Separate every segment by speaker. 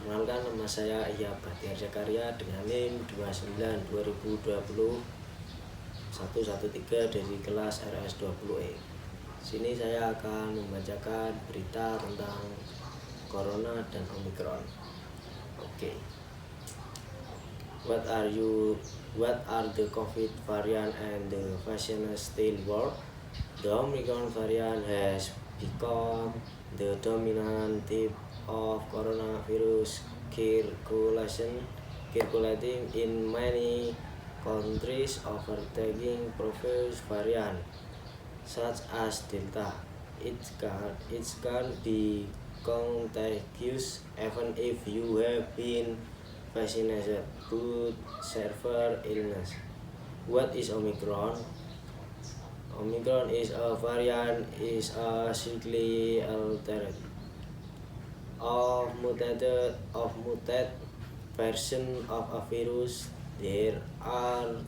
Speaker 1: Perkenalkan, nama saya Iya Bahtiar Zakaria dengan NIM 29 2020 113 dari kelas RS 20E. Sini saya akan membacakan berita tentang Corona dan Omicron. Oke. What are the COVID variant and the vaccine still work? The Omicron variant has become the dominant type of coronavirus circulating in many countries, overtaking previous variants such as Delta. It can be contagious even if you have been vaccinated, but severe illness. What is Omicron? Omicron is a variant, is a slightly altered muted version of a virus. There are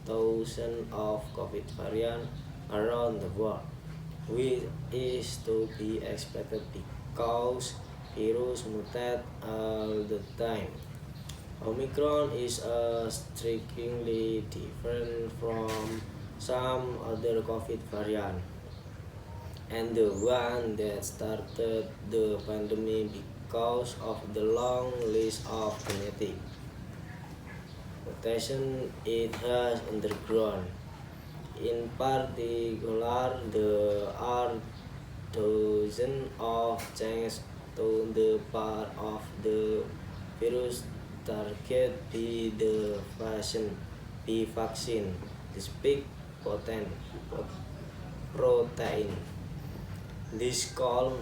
Speaker 1: thousands of COVID variants around the world, which is to be expected because virus mutate all the time. Omicron is strikingly different from some other COVID variants, and the one that started the pandemic because of the long list of genetic mutations it has undergone. In particular, there are dozens of changes to the part of the virus target the vaccine, the spike protein. This call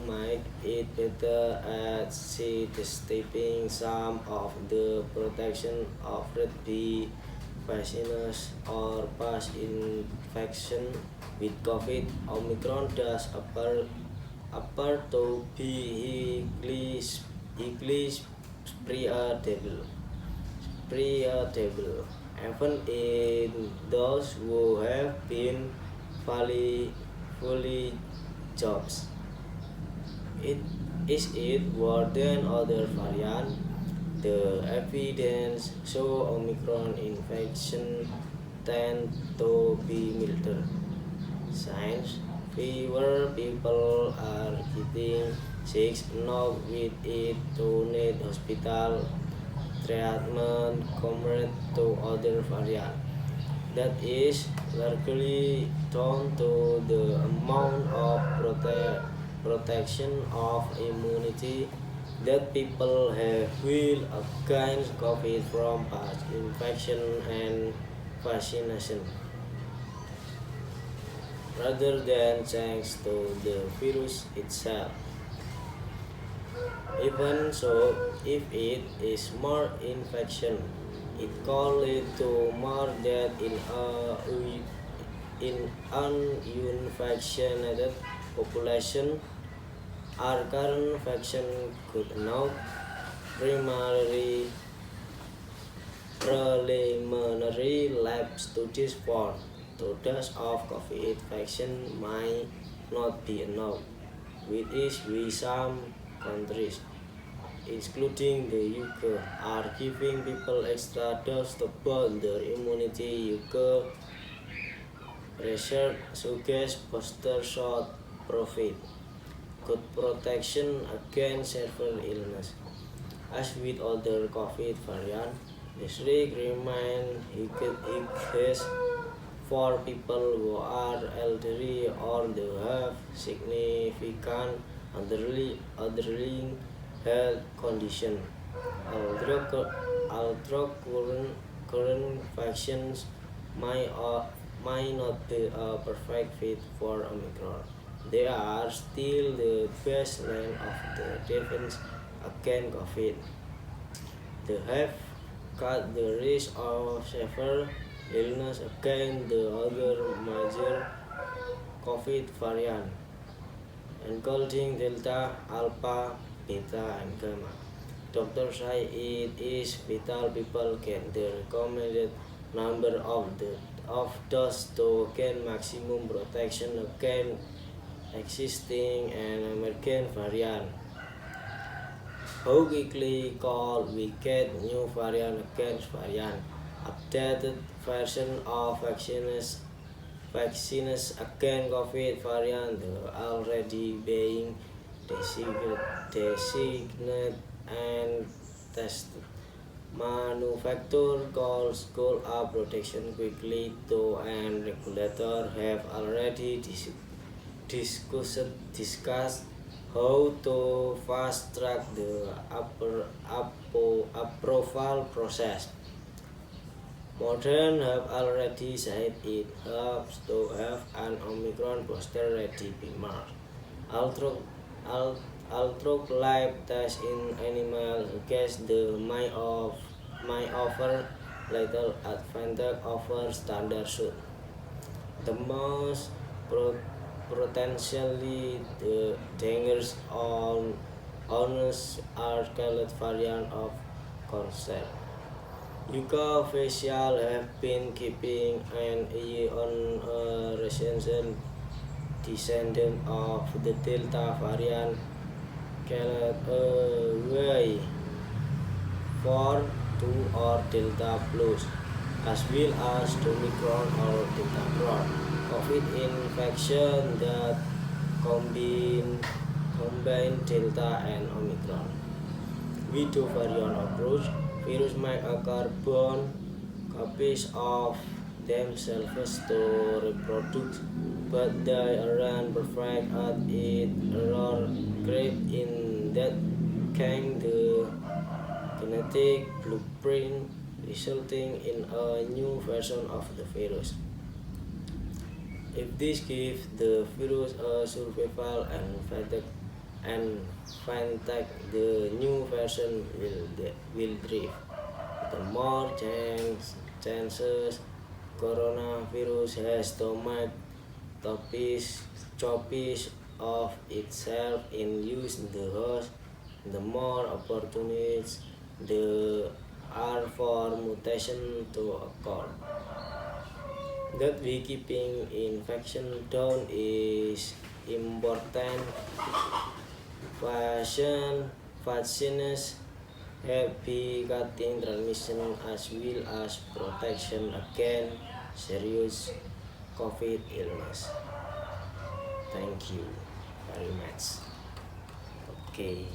Speaker 1: make it better at sidestepping some of the protection offered by vaccines or past infection with COVID. Omicron does appear to be equally spreadable, even in those who have been fully jobs. Is it worse than other variants? The evidence show Omicron infection tend to be milder. Signs: fewer people are getting sick enough with it to need hospital treatment compared to other variants. That is largely down to the amount of protection of immunity that people have will against COVID from past infection and vaccination, rather than thanks to the virus itself. Even so, if it is more infection, it could lead to more death in unvaccinated population. Our current vaccine could now preliminary lab studies for 2 doses of COVID vaccine might not be enough, with some countries, including the UK, are giving people extra doses to boost their immunity. UK research suggests booster shot provide good protection against severe illness. As with other COVID variants, this risk remains highest for people who are elderly or who have significant underlying health condition. Although current vaccines might not be a perfect fit for Omicron, they are still the best line of the defense against COVID. They have cut the risk of severe illness against the other major COVID variants, including Delta, Alpha, Beta, and Gamma. Doctors say it is vital people get the recommended number of doses to gain maximum protection against existing and emerging variants. How quickly could we get new variant against variant? Updated version of vaccines against COVID variant already being designated and tested. Manufacturer goals goal up protection quickly though and regulators have already discussed how to fast track the approval process. Modern have already said it helps to have an Omicron booster ready by March. Altro live test in animals suggest the may offer little advantage over standard shoot. The most potentially dangerous owners are called variant of concern. UK officials have been keeping an eye on a recent descendant of the Delta variant called Y42 or Delta Plus, as well as Omicron or Delta Crohn. COVID infection that combine Delta and Omicron. With the variant approach, virus might occur born copies of themselves to reproduce, but they aren't perfect at it or great in that kind the genetic blueprint resulting in a new version of the virus. If this gives the virus a survival and fintech, the new version will thrive. The more chances coronavirus has to make copies of itself in use the host, the more opportunities there are for mutation to occur. That we keeping infection down is important. Vaccines help cutting transmission as well as protection against serious COVID illness. Thank you very much. Okay.